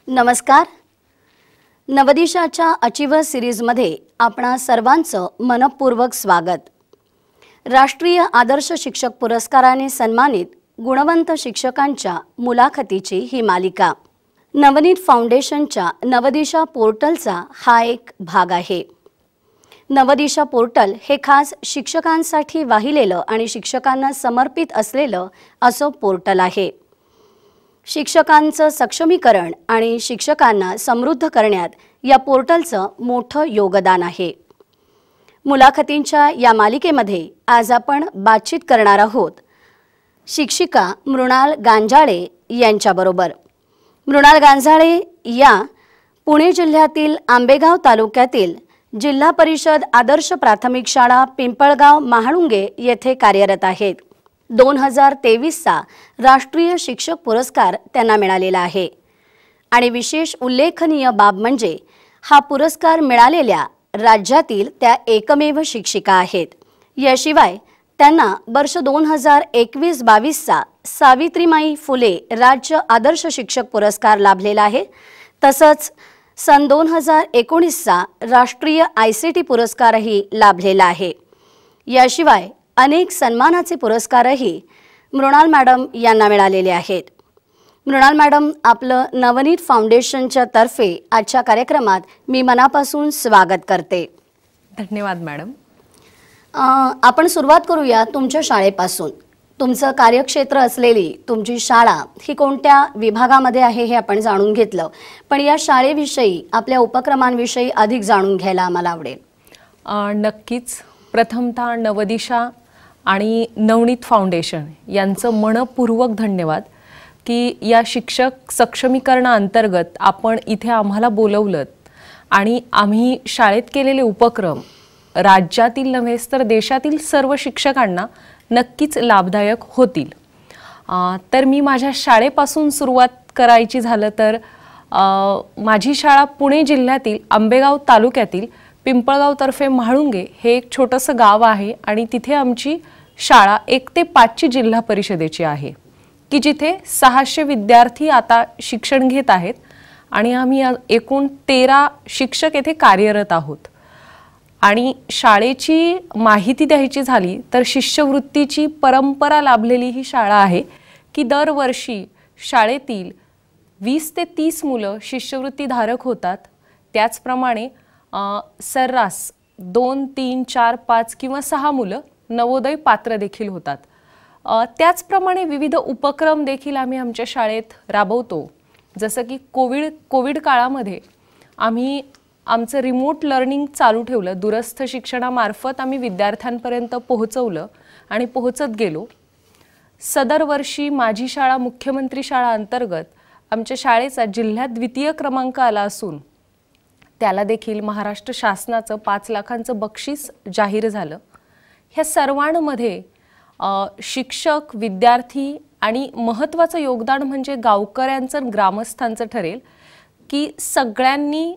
नमस्कार. नवदिशाच्या अचीवर सिरीजमध्ये आपणा सर्वांचं मनपूर्वक स्वागत. राष्ट्रीय आदर्श शिक्षक पुरस्काराने सन्मानित गुणवंत शिक्षकांच्या मुलाखतीची ही मालिका नवनीत फाउंडेशनच्या नवदिशा पोर्टलचा हा एक भाग आहे. नवदिशा पोर्टल हे खास शिक्षकांसाठी वाहिलेलं आणि शिक्षकांना समर्पित असलेलं असं पोर्टल आहे. शिक्षकांचं सक्षमीकरण आणि शिक्षकांना समृद्ध करण्यात या पोर्टलचं मोठं योगदान आहे. मुलाखतींच्या या मालिकेमध्ये आज आपण बातचीत करणार आहोत शिक्षिका मृणाल गांजाळे यांच्याबरोबर. मृणाल गांजाळे या पुणे जिल्ह्यातील आंबेगाव तालुक्यातील जिल्हा परिषद आदर्श प्राथमिक शाळा पिंपळगाव महाळुंगे येथे कार्यरत आहेत. 2023चा राष्ट्रीय शिक्षक पुरस्कार त्यांना मिळालेला आहे आणि विशेष उल्लेखनीय बाब म्हणजे हा पुरस्कार मिळालेल्या राज्यातील त्या एकमेव शिक्षिका आहेत. याशिवाय त्यांना वर्ष 2021-22चा सावित्रीमाई फुले राज्य आदर्श शिक्षक पुरस्कार लाभलेला आहे. तसंच सन 2019चा राष्ट्रीय ICT पुरस्कारही लाभलेला आहे. याशिवाय अनेक सन्मानाचे पुरस्कारही मृणाल मॅडम यांना मिळालेले आहेत. मृणाल मॅडम, आपलं नवनीत फाउंडेशनच्या तर्फे आजच्या कार्यक्रमात मी मनापासून स्वागत करते. धन्यवाद मॅडम. आपण सुरुवात करूया तुमच्या शाळेपासून. तुमचं कार्यक्षेत्र असलेली तुमची शाळा ही कोणत्या विभागामध्ये आहे हे आपण जाणून घेतलं, पण या शाळेविषयी आपल्या उपक्रमांविषयी अधिक जाणून घ्यायला आम्हाला आवडेल. नक्कीच. प्रथमतः नवदिशा आणि नवनीत फाउंडेशन यांचं मनपूर्वक धन्यवाद की या शिक्षक सक्षमीकरणाअंतर्गत आपण इथे आम्हाला बोलवलं आणि आम्ही शाळेत केलेले उपक्रम राज्यातील नव्हेच तर देशातील सर्व शिक्षकांना नक्कीच लाभदायक होतील. तर मी माझ्या शाळेपासून सुरुवात करायची झालं तर माझी शाळा पुणे जिल्ह्यातील आंबेगाव तालुक्यातील पिंपळगाव तर्फे म्हाळुंगे हे एक छोटंसं गाव आहे आणि तिथे आमची शाळा 1 ते 5ची जिल्हा परिषदेची आहे की जिथे 600 विद्यार्थी आता शिक्षण घेत आहेत आणि आम्ही एकूण 13 शिक्षक येथे कार्यरत आहोत. आणि शाळेची माहिती द्यायची झाली तर शिष्यवृत्तीची परंपरा लाभलेली ही शाळा आहे की दरवर्षी शाळेतील 20 ते 30 मुलं शिष्यवृत्ती धारक होतात. त्याचप्रमाणे सर्रास 2, 3, 4, 5 किंवा 6 मुलं नवोदय पात्र देखील होतात. त्याचप्रमाणे विविध उपक्रम देखील आम्ही आमच्या शाळेत राबवतो. जसं की कोविड काळामध्ये आम्ही आमचं रिमोट लर्निंग चालू ठेवलं. दूरस्थ शिक्षणामार्फत आम्ही विद्यार्थ्यांपर्यंत पोहोचवलं आणि पोहोचत गेलो. सदर वर्षी माझी शाळा मुख्यमंत्री शाळा अंतर्गत आमच्या शाळेचा जिल्ह्यात 2य क्रमांक आला असून त्याला देखील महाराष्ट्र शासनाचं 5 लाखांचं बक्षीस जाहीर झालं. ह्या सर्वांमध्ये शिक्षक, विद्यार्थी आणि महत्त्वाचं योगदान म्हणजे गावकऱ्यांचं, ग्रामस्थांचं ठरेल की सगळ्यांनी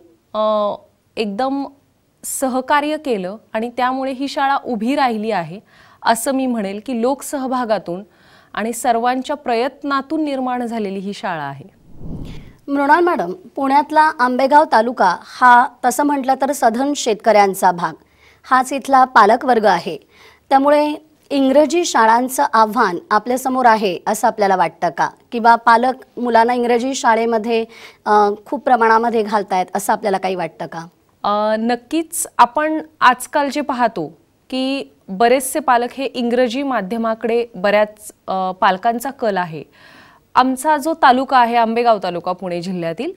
एकदम सहकार्य केलं आणि त्यामुळे ही शाळा उभी राहिली आहे असं मी म्हणेल की लोकसहभागातून आणि सर्वांच्या प्रयत्नातून निर्माण झालेली ही शाळा आहे. मृणाल मॅडम, पुण्यातला आंबेगाव तालुका हा तसं म्हटलं तर सधन शेतकऱ्यांचा भाग, हाच इथला पालकवर्ग आहे. त्यामुळे इंग्रजी शाळांचं आव्हान आपल्यासमोर आहे असं आपल्याला वाटतं का? किंवा पालक मुलांना इंग्रजी शाळेमध्ये खूप प्रमाणामध्ये घालतायत असं आपल्याला काही वाटतं का? नक्कीच. आपण आजकाल जे पाहतो की बरेचसे पालक हे इंग्रजी माध्यमाकडे बऱ्याच पालकांचा कल आहे. आमचा जो तालुका आहे आंबेगाव तालुका पुणे जिल्ह्यातील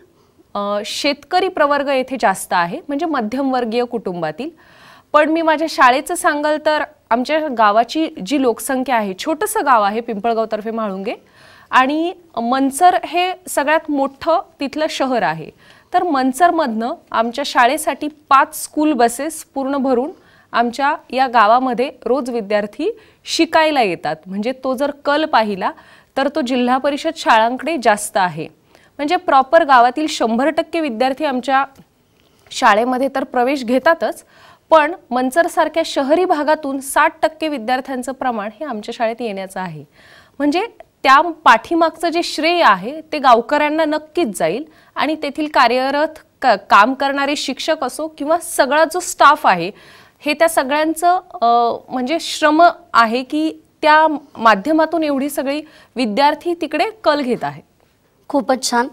शेतकरी प्रवर्ग येथे जास्त आहे, म्हणजे मध्यमवर्गीय कुटुंबातील. पण मी माझ्या शाळेचं सांगाल तर आमच्या गावाची जी लोकसंख्या आहे, छोटंसं गाव आहे पिंपळगाव तर्फे म्हाळुंगे आणि मनसर हे सगळ्यात मोठं तिथलं शहर आहे. तर मनसरमधनं आमच्या शाळेसाठी 5 स्कूल बसेस पूर्ण भरून आमच्या या गावामध्ये रोज विद्यार्थी शिकायला येतात. म्हणजे तो जर कल पाहिला तर तो जिल्हा परिषद शाळांकडे जास्त आहे. म्हणजे प्रॉपर गावातील 100% विद्यार्थी आमच्या शाळेमध्ये तर प्रवेश घेतातच, पण मनसरसारख्या शहरी भागातून 60% विद्यार्थ्यांचं प्रमाण हे आमच्या शाळेत येण्याचं आहे. म्हणजे त्या पाठीमागचं जे श्रेय आहे ते गावकऱ्यांना नक्कीच जाईल आणि तेथील कार्यरत काम करणारे शिक्षक असो किंवा सगळा जो स्टाफ आहे हे त्या सगळ्यांचं म्हणजे श्रम आहे की त्या माध्यमातून एवढी सगळी विद्यार्थी तिकडे कल घेत आहेत. खूपच छान.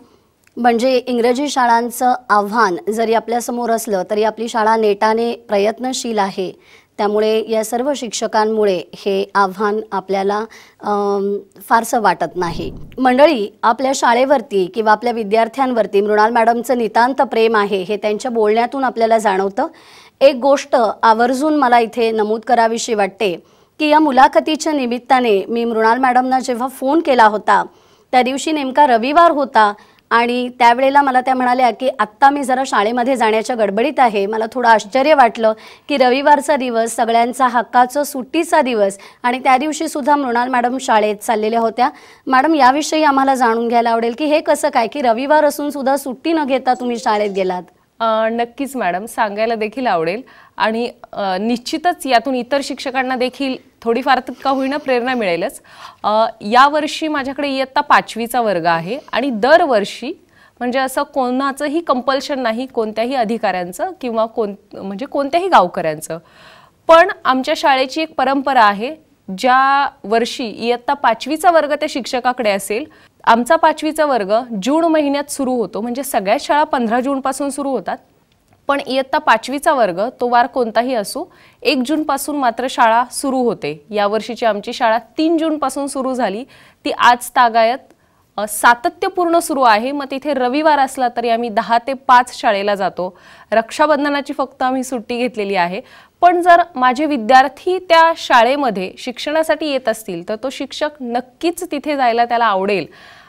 म्हणजे इंग्रजी शाळांचं आव्हान जरी आपल्यासमोर असलं तरी आपली शाळा नेटाने प्रयत्नशील आहे. त्यामुळे या सर्व शिक्षकांमुळे हे आव्हान आपल्याला फारसं वाटत नाही. मंडळी, आपल्या शाळेवरती किंवा आपल्या विद्यार्थ्यांवरती मृणाल मॅडमचं नितांत प्रेम आहे हे त्यांच्या बोलण्यातून आपल्याला जाणवतं. एक गोष्ट आवर्जून मला इथे नमूद करावीशी वाटते की या मुलाखतीच्या निमित्ताने मी मृणाल मॅडमना जेव्हा फोन केला होता त्या दिवशी नेमका रविवार होता आणि त्यावेळेला मला त्या म्हणाल्या की आत्ता मी जरा शाळेमध्ये जाण्याच्या गडबडीत आहे. मला थोडं आश्चर्य वाटलं की रविवारचा दिवस, सगळ्यांचा हक्काचा सुट्टीचा दिवस आणि त्या दिवशी सुद्धा मृणाल मॅडम शाळेत चाललेल्या होत्या. मॅडम, याविषयी आम्हाला जाणून घ्यायला आवडेल की हे कसं काय की रविवार असून सुद्धा सुट्टी न घेता तुम्ही शाळेत गेलात? नक्कीच मॅडम, सांगायला देखील आवडेल आणि निश्चितच यातून इतर शिक्षकांना देखील थोडीफार का होईना प्रेरणा मिळेलच. यावर्षी माझ्याकडे इयत्ता 5वीचा वर्ग आहे आणि दरवर्षी म्हणजे असं कोणाचंही कंपल्शन नाही कोणत्याही अधिकाऱ्यांचं किंवा म्हणजे कोणत्याही गावकऱ्यांचं, पण आमच्या शाळेची एक परंपरा आहे. ज्या वर्षी इयत्ता 5वीचा वर्ग त्या शिक्षकाकडे असेल, आमचा 5वीचा वर्ग जून महिन्यात सुरू होतो, म्हणजे सगळ्या शाळा 15 जूनपासून सुरू होतात, पण इयत्ता 5वीचा वर्ग तो वार कोणताही असो 1 जूनपासून मात्र शाळा सुरू होते. यावर्षीची आमची शाळा 3 जूनपासून सुरू झाली. ती आज तागायत सातत्यपूर्ण सुरू आहे. मग तिथे रविवार असला तरी आम्ही 10 ते 5 शाळेला जातो. रक्षाबंधनाची फक्त आम्ही सुट्टी घेतलेली आहे. पण जर माझे विद्यार्थी त्या शाळेमध्ये शिक्षणासाठी येत असतील तर तो शिक्षक नक्कीच तिथे जायला त्याला आवडेल.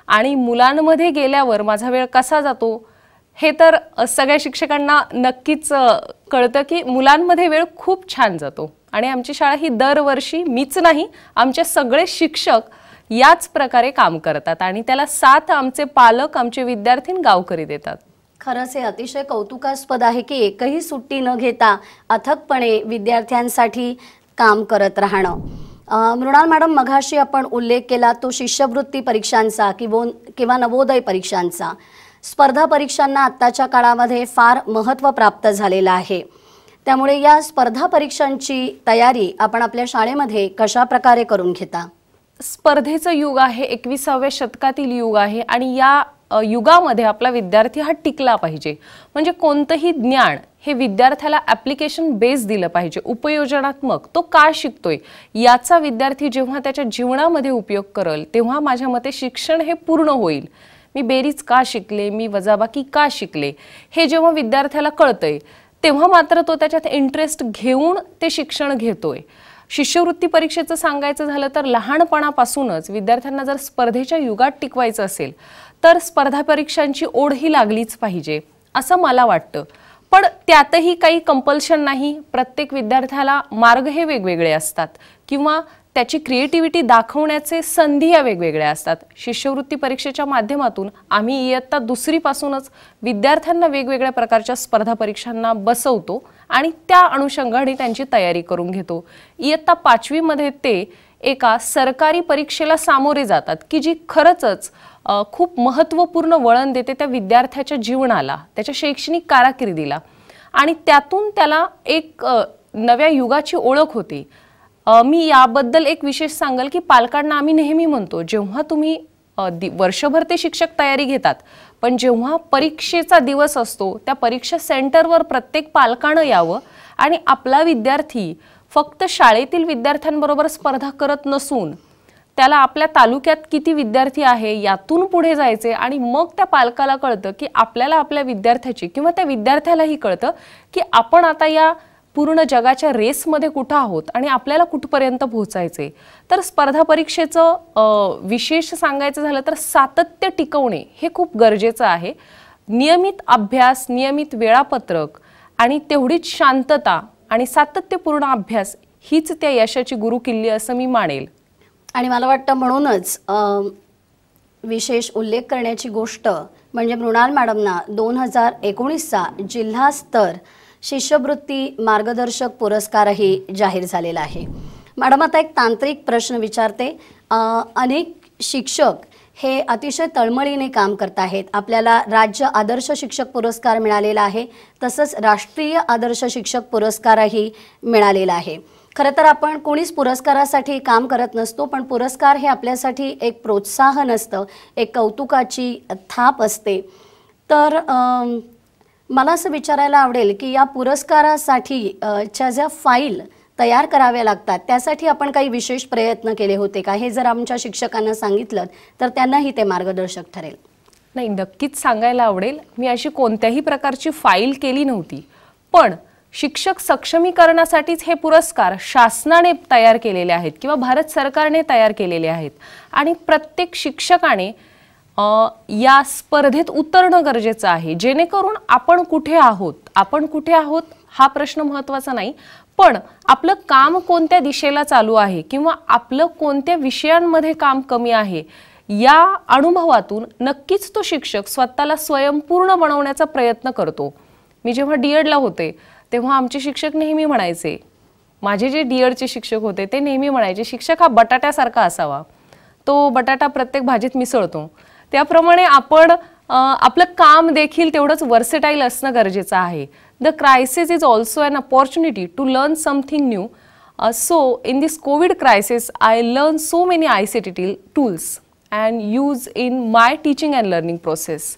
आणि मुलांमध्ये गेल्यावर माझा वेळ कसा जातो हे तर सगळ्या शिक्षकांना नक्कीच कळतं की मुलांमध्ये वेळ खूप छान जातो. आणि आमची शाळा ही दरवर्षी, मीच नाही, आमचे सगळे शिक्षक याच प्रकारे काम करतात आणि त्याला साथ आमचे पालक, आमचे विद्यार्थी, गावकरी देतात. खरंच हे अतिशय कौतुकास्पद आहे की एकही सुट्टी न घेता अथकपणे विद्यार्थ्यांसाठी काम करत राहणं. मृणाल मॅडम, मघाशी आपण उल्लेख केला तो शिष्यवृत्ती परीक्षांचा किंवा नवोदय परीक्षांचा. स्पर्धा परीक्षांना आत्ताच्या काळामध्ये फार महत्त्व प्राप्त झालेलं आहे. त्यामुळे या स्पर्धा परीक्षांची तयारी आपण आपल्या शाळेमध्ये कशा प्रकारे करून घेता? स्पर्धेचं युग आहे, 21व्या शतकातील युग आहे आणि या युगामध्ये आपला विद्यार्थी हा टिकला पाहिजे. म्हणजे कोणतंही ज्ञान हे विद्यार्थ्याला ॲप्लिकेशन बेस दिलं पाहिजे, उपयोजनात्मक. तो का शिकतोय याचा विद्यार्थी जेव्हा त्याच्या जीवनामध्ये उपयोग करेल तेव्हा माझ्या मते शिक्षण हे पूर्ण होईल. मी बेरीज का शिकले, मी वजाबाकी का शिकले, हे जेव्हा विद्यार्थ्याला कळतंय तेव्हा मात्र तो त्याच्यात इंटरेस्ट घेऊन ते शिक्षण घेतोय. शिष्यवृत्ती परीक्षेचं सांगायचं झालं तर लहानपणापासूनच विद्यार्थ्यांना जर स्पर्धेच्या युगात टिकवायचं असेल तर स्पर्धा परीक्षांची ओढ ही लागलीच पाहिजे असं मला वाटतं. पण त्यातही काही कंपल्शन नाही. प्रत्येक विद्यार्थ्याला मार्ग हे वेगवेगळे असतात किंवा त्याची क्रिएटिव्हिटी दाखवण्याचे संधी या वेगवेगळ्या असतात. शिष्यवृत्ती परीक्षेच्या माध्यमातून आम्ही इयत्ता 2री पासूनच विद्यार्थ्यांना वेगवेगळ्या प्रकारच्या स्पर्धा परीक्षांना बसवतो आणि त्या अनुषंगाने त्यांची तयारी करून घेतो. इयत्ता 5वी मध्ये ते एका सरकारी परीक्षेला सामोरे जातात की जी खरंच खूप महत्त्वपूर्ण वळण देते त्या विद्यार्थ्याच्या जीवनाला, त्याच्या शैक्षणिक कारकिर्दीला आणि त्यातून त्याला एक नव्या युगाची ओळख होते. मी याबद्दल एक विशेष सांगेल की पालकांना आम्ही नेहमी म्हणतो जेव्हा तुम्ही वर्षभर ते शिक्षक तयारी घेतात पण जेव्हा परीक्षेचा दिवस असतो त्या परीक्षा सेंटरवर प्रत्येक पालकानं यावं आणि आपला विद्यार्थी फक्त शाळेतील विद्यार्थ्यांबरोबर स्पर्धा करत नसून त्याला आपल्या तालुक्यात किती विद्यार्थी आहे यातून पुढे जायचे आणि मग त्या पालकाला कळतं की आपल्याला आपल्या विद्यार्थ्याची किंवा त्या विद्यार्थ्यालाही कळतं की आपण आता या पूर्ण जगाच्या रेसमध्ये कुठं आहोत आणि आपल्याला कुठपर्यंत पोहोचायचे. तर स्पर्धा परीक्षेचं विशेष सांगायचं झालं तर सातत्य टिकवणे हे खूप गरजेचं आहे. नियमित अभ्यास, नियमित वेळापत्रक आणि तेवढीच शांतता आणि सातत्यपूर्ण अभ्यास हीच त्या यशाची गुरुकिल्ली असं मी मानेल. आणि मला वाटतं म्हणूनच विशेष उल्लेख करण्याची गोष्ट म्हणजे मृणाल मॅडमना 2019चा जिल्हा स्तर शिष्यवृत्ती मार्गदर्शक पुरस्कारही जाहीर झालेला आहे. मॅडम, आता एक तांत्रिक प्रश्न विचारते. अनेक शिक्षक हे अतिशय तळमळीने काम करत आहेत. आपल्याला राज्य आदर्श शिक्षक पुरस्कार मिळालेला आहे, तसंच राष्ट्रीय आदर्श शिक्षक पुरस्कारही मिळालेला आहे. खरं तर आपण कोणीच पुरस्कारासाठी काम करत नसतो, पण पुरस्कार हे आपल्यासाठी एक प्रोत्साहन असतं, एक कौतुकाची थाप असते. तर मला असं विचारायला आवडेल की या पुरस्कारासाठी च्या ज्या फाईल तयार कराव्या लागतात त्यासाठी आपण काही विशेष प्रयत्न केले होते का? हे जर आमच्या शिक्षकांना सांगितलं तर त्यांनाही ते मार्गदर्शक ठरेल. नाही, नक्कीच सांगायला आवडेल. मी अशी कोणत्याही प्रकारची फाईल केली नव्हती, पण शिक्षक सक्षमीकरणासाठीच हे पुरस्कार शासनाने तयार केलेले आहेत किंवा भारत सरकारने तयार केलेले आहेत आणि प्रत्येक शिक्षकाने या स्पर्धेत उतरणं गरजेचं आहे, जेणेकरून आपण कुठे आहोत हा प्रश्न महत्त्वाचा नाही, पण आपलं काम कोणत्या दिशेला चालू आहे किंवा आपलं कोणत्या विषयांमध्ये काम कमी आहे या अनुभवातून नक्कीच तो शिक्षक स्वतःला स्वयंपूर्ण बनवण्याचा प्रयत्न करतो. मी जेव्हा डीएडला होते तेव्हा आमचे शिक्षक नेहमी म्हणायचे, माझे जे डीएडचे शिक्षक होते ते नेहमी म्हणायचे, शिक्षक हा बटाट्यासारखा असावा, तो बटाटा प्रत्येक भाजीत मिसळतो. त्याप्रमाणे आपण आपलं काम देखील तेवढंच वर्सेटाईल असणं गरजेचं आहे. The crisis is also an opportunity to learn something new. So in this COVID crisis, I learned so many ICT tools and use in my teaching and learning process.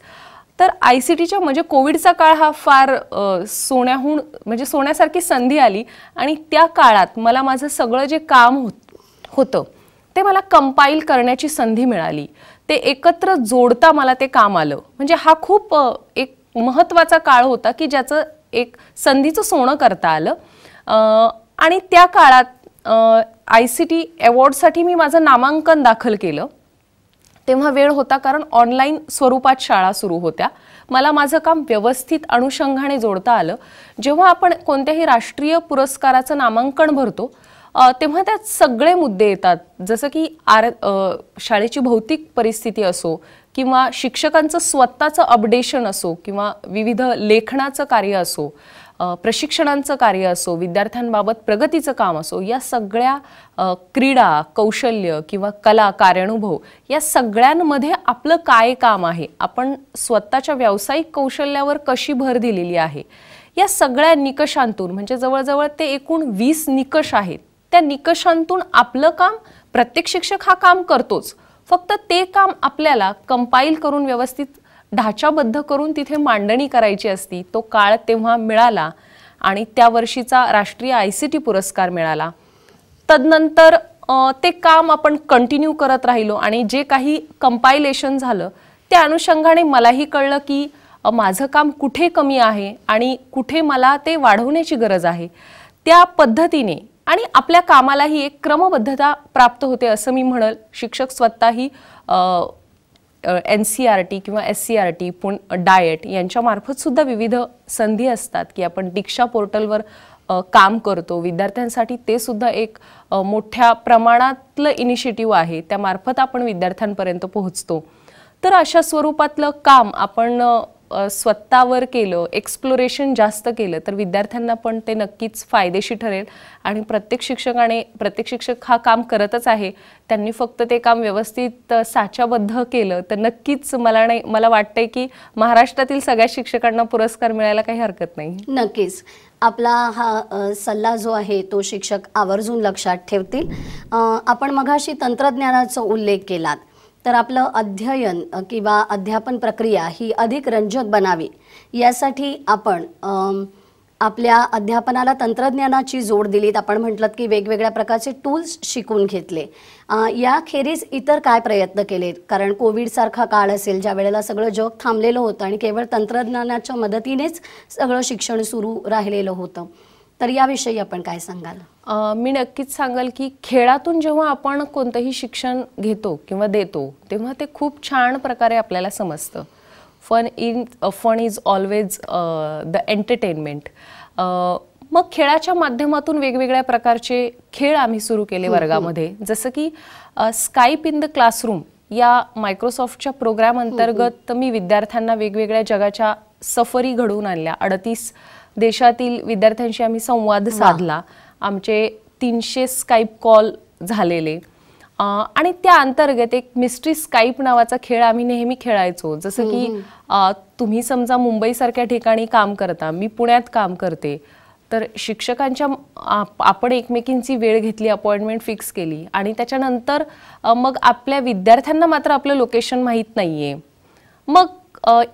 तर ICTच्या म्हणजे कोविडचा काळ हा फार सोन्यासारखी संधी आली आणि त्या काळात मला माझं सगळं जे काम होतं ते मला कंपाईल करण्याची संधी मिळाली. ते एकत्र जोडता मला ते काम आलं. म्हणजे हा खूप एक महत्त्वाचा काळ होता की ज्याचं एक संधीचं सोनं करता आलं. आणि त्या काळात ICT अवॉर्डसाठी मी माझं नामांकन दाखल केलं. तेव्हा वेळ होता कारण ऑनलाईन स्वरूपात शाळा सुरू होत्या. मला माझं काम व्यवस्थित अनुषंगाने जोडता आलं. जेव्हा आपण कोणत्याही राष्ट्रीय पुरस्काराचं नामांकन भरतो तेव्हा त्यात सगळे मुद्दे येतात, जसं की शाळेची भौतिक परिस्थिती असो किंवा शिक्षकांचं स्वतःचं अपडेशन असो किंवा विविध लेखनाचं कार्य असो, प्रशिक्षणांचं कार्य असो, विद्यार्थ्यांबाबत प्रगतीचं काम असो, या सगळ्या क्रीडा, कौशल्य किंवा कला, कार्यानुभव या सगळ्यांमध्ये आपलं काय काम आहे, आपण स्वतःच्या व्यावसायिक कौशल्यावर कशी भर दिलेली आहे, या सगळ्या निकषांतून म्हणजे जवळजवळ ते एकूण 20 निकष आहेत. त्या निकषांतून आपलं काम प्रत्येक शिक्षक हा काम करतोच, फक्त ते काम आपल्याला कंपाईल करून व्यवस्थित ढाचाबद्ध करून तिथे मांडणी करायची असती. तो काळ तेव्हा मिळाला आणि त्या वर्षीचा राष्ट्रीय ICT पुरस्कार मिळाला. तदनंतर ते काम आपण कंटिन्यू करत राहिलो आणि जे काही कंपायलेशन झालं त्या अनुषंगाने मलाही कळलं की माझं काम कुठे कमी आहे आणि कुठे मला ते वाढवण्याची गरज आहे. त्या पद्धतीने आणि आपल्या कामालाही एक क्रमबद्धता प्राप्त होते असं मी म्हणेल. शिक्षक स्वतःही NCERT किंवा SCERT डाएट यांच्यामार्फत सुद्धा विविध संधी असतात की आपण दीक्षा पोर्टलवर काम करतो. विद्यार्थ्यांसाठी ते सुद्धा एक मोठ्या प्रमाणातलं इनिशिएटिव्ह आहे, त्यामार्फत आपण विद्यार्थ्यांपर्यंत पोहोचतो. तर अशा स्वरूपातलं काम आपण स्वतःवर केलं, एक्सप्लोरेशन जास्त केलं तर विद्यार्थ्यांना पण ते नक्कीच फायदेशीर ठरेल. आणि प्रत्येक शिक्षक हा काम करतच आहे, त्यांनी फक्त ते काम व्यवस्थित साच्याबद्ध केलं तर नक्कीच मला वाटतंय की महाराष्ट्रातील सगळ्या शिक्षकांना पुरस्कार मिळायला काही हरकत नाही. नक्कीच आपला हा सल्ला जो आहे तो शिक्षक आवर्जून लक्षात ठेवतील. आपण मगाशी तंत्रज्ञानाचा उल्लेख केलात, तर आपलं अध्ययन किंवा अध्यापन प्रक्रिया ही अधिक रंजक बनावी यासाठी आपण आपल्या अध्यापनाला तंत्रज्ञानाची जोड दिलीत. आपण म्हटलं की वेगवेगळ्या प्रकारचे टूल्स शिकून घेतले. याखेरीज इतर काय प्रयत्न केलेत? कारण कोविडसारखा काळ असेल ज्या वेळेला सगळं जग थांबलेलं होतं आणि केवळ तंत्रज्ञानाच्या मदतीनेच सगळं शिक्षण सुरू राहिलेलं होतं, तर याविषयी आपण काय सांगाल? मी नक्कीच सांगाल की खेळातून जेव्हा आपण कोणतंही शिक्षण घेतो किंवा देतो तेव्हा ते खूप छान प्रकारे आपल्याला समजतं. Fun is always the entertainment. मग खेळाच्या माध्यमातून वेगवेगळ्या प्रकारचे खेळ आम्ही सुरू केले वर्गामध्ये, जसं की स्काईप इन द क्लासरूम या मायक्रोसॉफ्टच्या प्रोग्राम अंतर्गत मी विद्यार्थ्यांना वेगवेगळ्या जगाच्या सफरी घडवून आणल्या. 38 देशातील विद्यार्थ्यांशी आम्ही संवाद साधला. आमचे 300 स्काईप कॉल झालेले आणि त्या अंतर्गत एक मिस्ट्री स्काईप नावाचा खेळ आम्ही नेहमी खेळायचो. जसं की तुम्ही समजा मुंबईसारख्या ठिकाणी काम करता, मी पुण्यात काम करते, तर शिक्षकांच्या आपण एकमेकींची वेळ घेतली, अपॉइंटमेंट फिक्स केली आणि त्याच्यानंतर मग आपल्या विद्यार्थ्यांना मात्र आपलं लोकेशन माहीत नाहीये. मग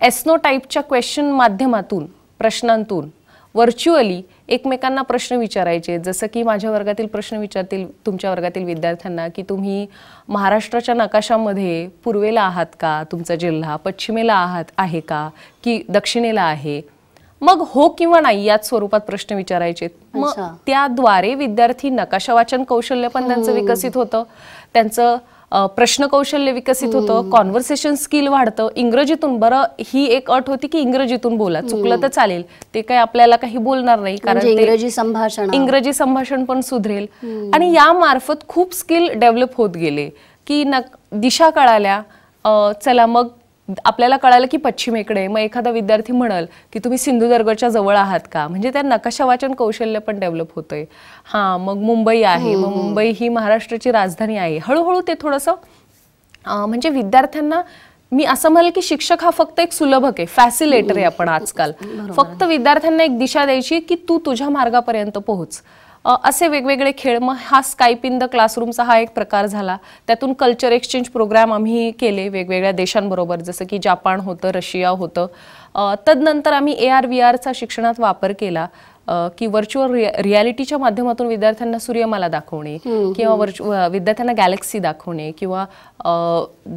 एस्नो टाईपच्या क्वेश्चन माध्यमातून, प्रश्नांतून व्हर्च्युअली एकमेकांना प्रश्न विचारायचे. जसं की माझ्या वर्गातील प्रश्न विचारतील तुमच्या वर्गातील विद्यार्थ्यांना की तुम्ही महाराष्ट्राच्या नकाशामध्ये पूर्वेला आहात का, तुमचा जिल्हा पश्चिमेला आहे का की दक्षिणेला आहे. मग हो किंवा नाही याच स्वरूपात प्रश्न विचारायचे. मग त्याद्वारे विद्यार्थी नकाशा वाचन कौशल्य पण त्यांचं विकसित होतं, त्यांचं प्रश्न कौशल्य विकसित होतं, कॉन्व्हर्सेशन स्किल वाढतं. इंग्रजीतून, बरं ही एक अट होती की इंग्रजीतून बोला, चुकलं तर चालेल, ते काही आपल्याला काही बोलणार नाही कारण इंग्रजी संभाषण पण सुधरेल. आणि या मार्फत खूप स्किल डेव्हलप होत गेले की दिशा कळाल्या. चला मग आपल्याला कळालं की पश्चिमेकडे, मग एखादा विद्यार्थी म्हणाल की तुम्ही सिंधुदुर्गच्या जवळ आहात का, म्हणजे त्या नकाशा वाचन कौशल्य पण डेव्हलप होतंय. हां, मग मुंबई आहे, मग मुंबई ही महाराष्ट्राची राजधानी आहे. हळूहळू ते थोडंसं म्हणजे विद्यार्थ्यांना मी असं म्हणेल की शिक्षक हा फक्त एक सुलभक आहे, फॅसिलेटर आहे आपण आजकाल. फक्त विद्यार्थ्यांना एक दिशा द्यायची की तू तुझ्या मार्गापर्यंत पोहोच. असे वेगवेगळे खेळ. मग हा स्काईप इन द क्लासरूमचा हा एक प्रकार झाला. त्यातून कल्चर एक्सचेंज प्रोग्राम आम्ही केले वेगवेगळ्या देशांबरोबर, जसं की जपान होतं, रशिया होतं. तदनंतर आम्ही AR VRचा शिक्षणात वापर केला की व्हर्च्युअल रियालिटीच्या माध्यमातून विद्यार्थ्यांना सूर्यमाला दाखवणे किंवा विद्यार्थ्यांना गॅलेक्सी दाखवणे किंवा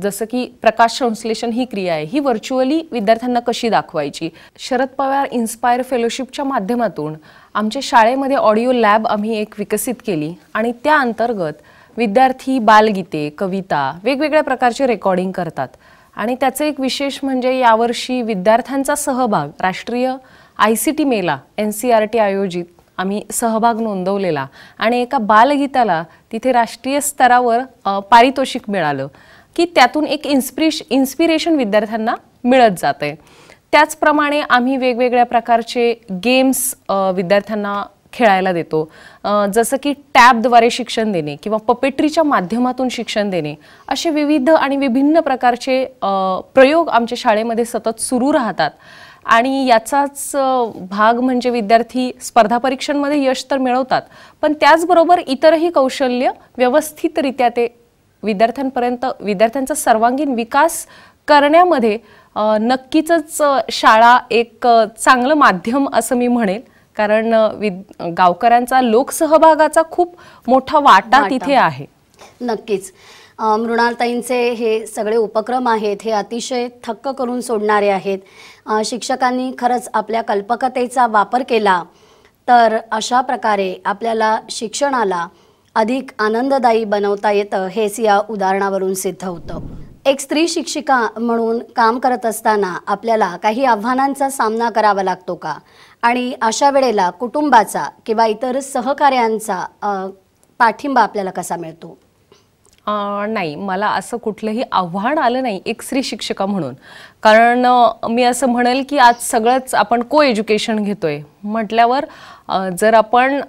जसं की प्रकाश संश्लेषण ही क्रिया आहे, ही व्हर्च्युअली विद्यार्थ्यांना कशी दाखवायची. शरद पवार इन्स्पायर फेलोशिपच्या माध्यमातून आमच्या शाळेमध्ये ऑडिओ लॅब आम्ही एक विकसित केली आणि त्या अंतर्गत विद्यार्थी बालगीते, कविता, वेगवेगळ्या प्रकारचे रेकॉर्डिंग करतात. आणि त्याचं एक विशेष म्हणजे यावर्षी विद्यार्थ्यांचा सहभाग राष्ट्रीय ICT मेला NCERT आयोजित आम्ही सहभाग नोंदवलेला आणि एका बालगीताला तिथे राष्ट्रीय स्तरावर पारितोषिक मिळालं की त्यातून एक इन्स्पिरेशन विद्यार्थ्यांना मिळत जाते. त्याचप्रमाणे आम्ही वेगवेगळ्या प्रकारचे गेम्स विद्यार्थ्यांना खेळायला देतो, जसं की टॅबद्वारे शिक्षण देणे किंवा पपेट्रीच्या माध्यमातून शिक्षण देणे. असे विविध आणि विभिन्न प्रकारचे प्रयोग आमच्या शाळेमध्ये सतत सुरू राहतात. आणि याचाच भाग म्हणजे विद्यार्थी स्पर्धा परीक्षांमध्ये यश तर मिळवतात, पण त्याचबरोबर इतरही कौशल्य व्यवस्थितरित्या ते विद्यार्थ्यांचा सर्वांगीण विकास करण्यामध्ये नक्कीच शाळा एक चांगलं माध्यम असं मी म्हणेल. कारण गावकऱ्यांचा लोकसहभागाचा खूप मोठा वाटा तिथे आहे. नक्कीच मृणालताईंचे हे सगळे उपक्रम आहेत हे अतिशय थक्क करून सोडणारे आहेत. शिक्षकांनी खरंच आपल्या कल्पकतेचा वापर केला तर अशा प्रकारे आपल्याला शिक्षणाला अधिक आनंददायी बनवता येतं, हेच या उदाहरणावरून सिद्ध होतं. एक स्त्री शिक्षिका म्हणून काम करत असताना आपल्याला काही आव्हानांचा सामना करावा लागतो का, आणि अशा वेळेला कुटुंबाचा किंवा इतर सहकार्यांचा पाठिंबा आपल्याला कसा मिळतो? नाही, मला असं कुठलंही आव्हान आलं नाही एक स्त्री शिक्षिका म्हणून. कारण मी असं म्हणेल की आज सगळंच आपण को एज्युकेशन घेतोय म्हटल्यावर जर आपण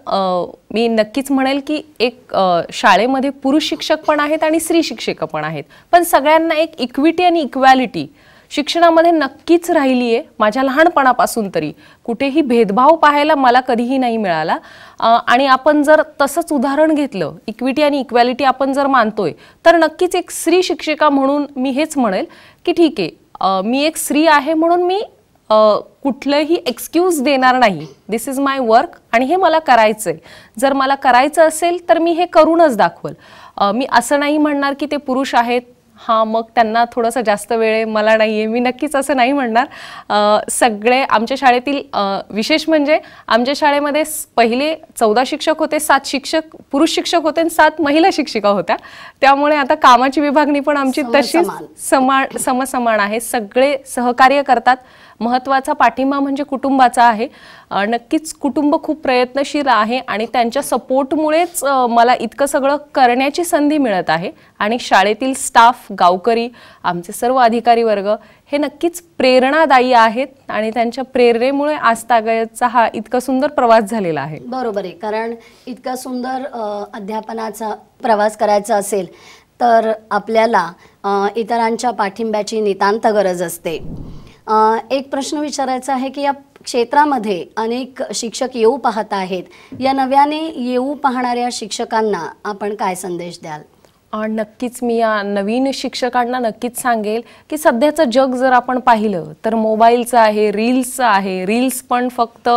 मी नक्कीच म्हणेल की एक शाळेमध्ये पुरुष शिक्षक पण आहेत आणि स्त्री शिक्षिका पण आहेत, पण सगळ्यांना एक इक्विटी आणि इक्वॅलिटी शिक्षणामध्ये नक्कीच राहिली आहे. माझ्या लहानपणापासून तरी कुठेही भेदभाव पाहायला मला कधीही नाही मिळाला. आणि आपण जर तसंच उदाहरण घेतलं, इक्विटी आणि इक्वॅलिटी आपण जर मानतोय, तर नक्कीच एक स्त्री शिक्षिका म्हणून मी हेच म्हणेल की ठीक आहे, मी एक स्त्री आहे म्हणून मी कुठलंही एक्सक्यूज देणार नाही. दिस इज माय वर्क आणि हे मला करायचं आहे. जर मला करायचं असेल तर मी हे करूनच दाखवल. मी असं नाही म्हणणार की ते पुरुष आहेत, हां मग त्यांना थोडंसं जास्त वेळ आहे, मला नाही आहे. मी नक्कीच असं नाही म्हणणार. सगळे आमच्या शाळेतील विशेष म्हणजे आमच्या शाळेमध्ये पहिले 14 शिक्षक होते, 7 पुरुष शिक्षक होते आणि 7 महिला शिक्षिका होत्या. त्यामुळे आता कामाची विभागणी पण आमची तशीच समसमान आहे. सगळे सहकार्य करतात. महत्त्वाचा पाठिंबा म्हणजे कुटुंबाचा आहे. नक्कीच कुटुंब खूप प्रयत्नशील आहे आणि त्यांच्या सपोर्टमुळेच मला इतकं सगळं करण्याची संधी मिळत आहे. आणि शाळेतील स्टाफ, गावकरी, आमचे सर्व अधिकारी वर्ग हे नक्कीच प्रेरणादायी आहेत आणि त्यांच्या प्रेरणेमुळे आजतागायतचा हा इतका सुंदर प्रवास झालेला आहे. बरोबर आहे, कारण इतका सुंदर अध्यापनाचा प्रवास करायचा असेल तर आपल्याला इतरांच्या पाठिंब्याची नितांत गरज असते. एक प्रश्न विचारायचा आहे की या क्षेत्रामध्ये अनेक शिक्षक येऊ पाहत आहेत. या नव्याने येऊ पाहणाऱ्या शिक्षकांना आपण काय संदेश द्याल? नक्कीच मी या नवीन शिक्षकांना नक्कीच सांगेल की सध्याचं जग जर आपण पाहिलं तर मोबाईलचं आहे, रील्सचं आहे. रील्स पण फक्त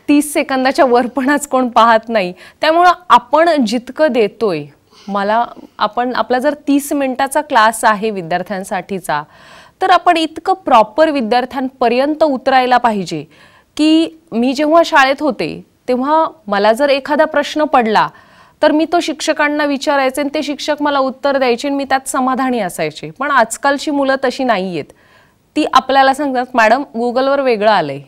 30 सेकंदाच्या वर पण आज कोण पाहत नाही. त्यामुळं आपण जितकं देतोय, आपला जर 30 मिनिटाचा क्लास आहे विद्यार्थ्यांसाठीचा, तर आपण इतकं प्रॉपर विद्यार्थ्यांपर्यंत उतरायला पाहिजे की मी जेव्हा शाळेत होते तेव्हा मला जर एखादा प्रश्न पडला तर मी तो शिक्षकांना विचारायचे आणि ते शिक्षक मला उत्तर द्यायचे आणि मी त्यात समाधानी असायचे. पण आजकालची मुलं तशी नाही आहेत. ती आपल्याला सांगतात मॅडम गुगलवर वेगळं आलंय.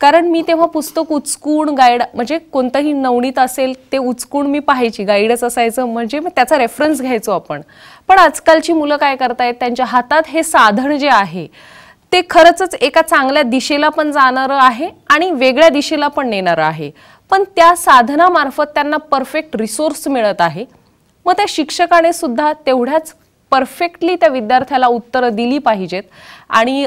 कारण मी तेव्हा पुस्तक उचकून गाईड, म्हणजे कोणतंही नवनीत असेल ते उचकून मी पाहायची, गाईडच असायचं म्हणजे मग त्याचा रेफरन्स घ्यायचो आपण. पण आजकालची मुलं काय करतायत, त्यांच्या हातात हे साधन जे आहे ते खरंच एका चांगल्या दिशेला पण जाणारं आहे आणि वेगळ्या दिशेला पण नेणारं आहे. पण त्या साधनामार्फत त्यांना परफेक्ट रिसोर्स मिळत आहे. मग त्या शिक्षकाने सुद्धा तेवढ्याच परफेक्टली त्या विद्यार्थ्याला उत्तरं दिली पाहिजेत आणि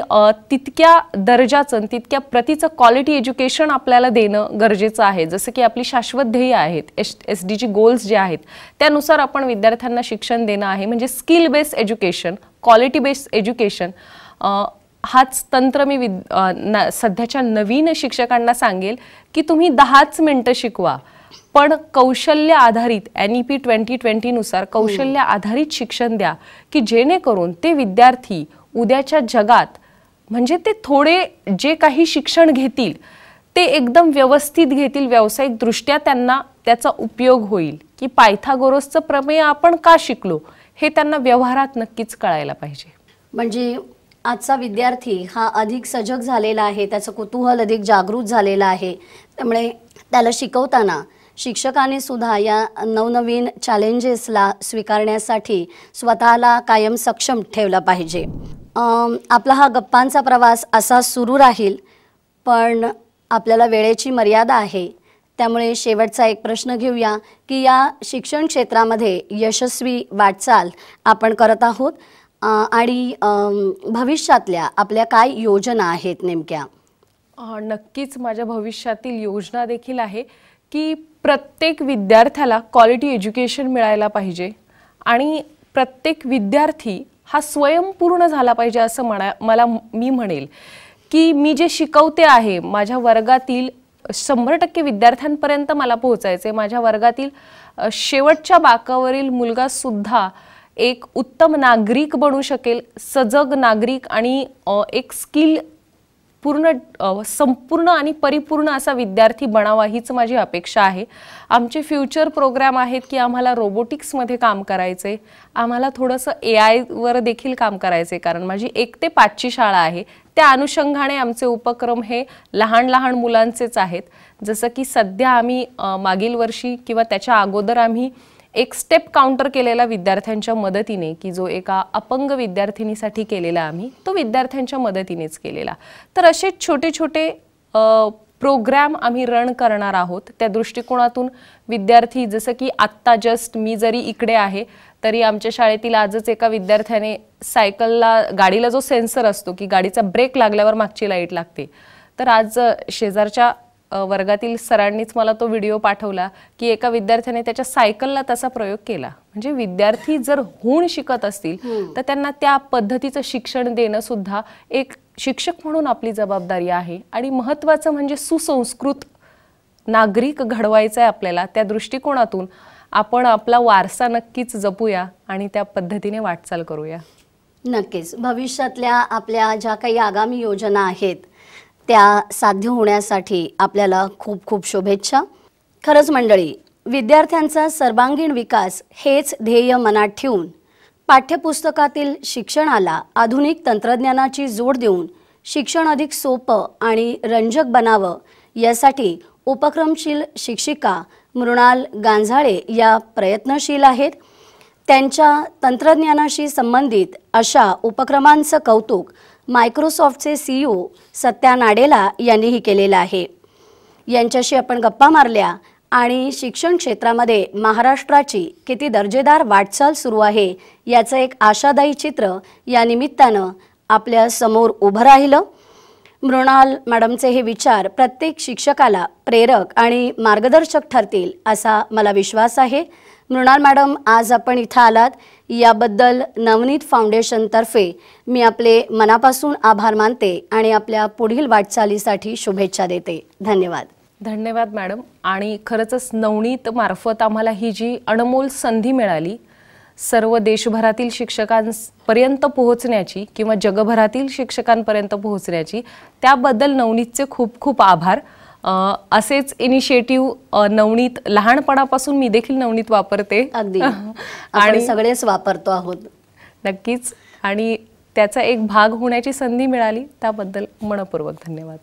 तितक्या दर्जाचं तितक्या प्रतीचं क्वालिटी एज्युकेशन आपल्याला देणं गरजेचं आहे. जसं की आपली शाश्वत ध्येय आहेत, SDG गोल्स जे आहेत त्यानुसार आपण विद्यार्थ्यांना शिक्षण देणं आहे. म्हणजे skill based education, quality based education हाच तंत्र मी सध्याच्या नवीन शिक्षकांना सांगेल की तुम्ही 10च मिनिटं शिकवा, पण कौशल्य आधारित NEP 2020 नुसार कौशल्य आधारित शिक्षण द्या की जेणेकरून ते विद्यार्थी उद्याच्या जगात म्हणजे ते थोडे जे काही शिक्षण घेतील ते एकदम व्यवस्थित घेतील, व्यावसायिक दृष्ट्या त्यांना त्याचा उपयोग होईल. की पायथागोरसचं प्रमेय आपण का शिकलो हे त्यांना व्यवहारात नक्कीच कळायला पाहिजे. म्हणजे आजचा विद्यार्थी हा अधिक सजग झालेला आहे, त्याचं कुतूहल अधिक जागृत झालेलं आहे. त्यामुळे त्याला शिकवताना शिक्षकाने सुद्धा या नवनवीन चॅलेंजेसला स्वीकारण्यासाठी स्वतःला कायम सक्षम ठेवलं पाहिजे. आपला हा गप्पांचा प्रवास असा सुरू राहील, पण आपल्याला वेळेची मर्यादा आहे. त्यामुळे शेवटचा एक प्रश्न घेऊया की या शिक्षण क्षेत्रामध्ये यशस्वी वाटचाल आपण करत आहोत आणि भविष्यातल्या आपल्या काय योजना आहेत नेमक्या? नक्कीच माझ्या भविष्यातील योजना देखील आहे की प्रत्येक विद्यार्थ्याला क्वालिटी एज्युकेशन मिळायला पाहिजे आणि प्रत्येक विद्यार्थी हा स्वयंपूर्ण झाला पाहिजे असं मी म्हणेल की मी जे शिकवते आहे माझ्या वर्गातील 100% विद्यार्थ्यांपर्यंत मला पोहोचायचे. माझ्या वर्गातील शेवटच्या बाकावरील मुलगा सुद्धा एक उत्तम नागरिक बनू शकेल, सजग नागरिक आणि एक स्किल संपूर्ण आणि परिपूर्ण असा विद्यार्थी बनावा हीच माझी अपेक्षा आहे. आमचे फ्युचर प्रोग्राम आहेत की आम्हाला रोबोटिक्समध्ये काम करायचे, आम्हाला थोडंसं AI वर देखील काम करायचे. कारण माझी 1 ते 5 ची शाळा आहे, त्या अनुषंगाने आमचे उपक्रम हे लहान लहान मुलांचेच आहेत. जसं की सध्या आम्ही मागील वर्षी किंवा त्याच्या अगोदर आम्ही एक स्टेप काउंटर केलेला विद्यार्थ्यांच्या मदतीने की जो एका अपंग विद्यार्थिनीसाठी केलेला आम्ही तो विद्यार्थ्यांच्या मदतीनेच केलेला. तर असे छोटे छोटे प्रोग्राम आम्ही रन करणार आहोत. त्या दृष्टिकोनातून विद्यार्थी जसं की आत्ता जस्ट मी जरी इकडे आहे तरी आमच्या शाळेतील आजच एका विद्यार्थ्याने गाडीला जो सेन्सर असतो की गाडीचा ब्रेक लागल्यावर मागची लाईट लागते, तर आज शेजारच्या वर्गातील सरांनीच मला तो व्हिडिओ पाठवला की एका विद्यार्थ्याने त्याच्या सायकलला तसा प्रयोग केला. म्हणजे विद्यार्थी जर होऊन शिकत असतील तर त्यांना त्या पद्धतीचं शिक्षण देणं सुद्धा एक शिक्षक म्हणून आपली जबाबदारी आहे. आणि महत्त्वाचं म्हणजे सुसंस्कृत नागरिक घडवायचं आहे आपल्याला. त्या दृष्टिकोनातून आपण आपला वारसा नक्कीच जपूया आणि त्या पद्धतीने वाटचाल करूया. नक्कीच भविष्यातल्या आपल्या ज्या काही आगामी योजना आहेत त्या साध्य होण्यासाठी आपल्याला खूप खूप शुभेच्छा. खरंच मंडळी, विद्यार्थ्यांचा सर्वांगीण विकास हेच ध्येय मनात ठेवून पाठ्यपुस्तकातील शिक्षणाला आधुनिक तंत्रज्ञानाची जोड देऊन शिक्षण अधिक सोपं आणि रंजक बनावं यासाठी उपक्रमशील शिक्षिका मृणाल गांजाळे या प्रयत्नशील आहेत. त्यांच्या तंत्रज्ञानाशी संबंधित अशा उपक्रमांचं कौतुक मायक्रोसॉफ्टचे CEO सत्या नाडेला यांनीही केलेलं आहे. यांच्याशी आपण गप्पा मारल्या आणि शिक्षण क्षेत्रामध्ये महाराष्ट्राची किती दर्जेदार वाटचाल सुरू आहे याचं एक आशादायी चित्र या निमित्तानं आपल्या समोर उभं राहिलं. मृणाल मॅडमचे हे विचार प्रत्येक शिक्षकाला प्रेरक आणि मार्गदर्शक ठरतील असा मला विश्वास आहे. मृणाल मॅडम, आज आपण इथं आलात याबद्दल नवनीत फाउंडेशनतर्फे मी आपले मनापासून आभार मानते आणि आपल्या पुढील वाटचालीसाठी शुभेच्छा देते. धन्यवाद. धन्यवाद मॅडम. आणि खरंच नवनीत मार्फत आम्हाला ही जी अनमोल संधी मिळाली सर्व देशभरातील शिक्षकांपर्यंत पोहोचण्याची किंवा जगभरातील शिक्षकांपर्यंत पोहोचण्याची, त्याबद्दल नवनीतचे खूप खूप आभार. असेच इनिशिएटिव्ह नवनीत लहानपणापासून मी देखील नवनीत वापरते. अगदी आणि सगळेच वापरतो आहोत. नक्कीच. आणि त्याचा एक भाग होण्याची संधी मिळाली त्याबद्दल मनपूर्वक धन्यवाद.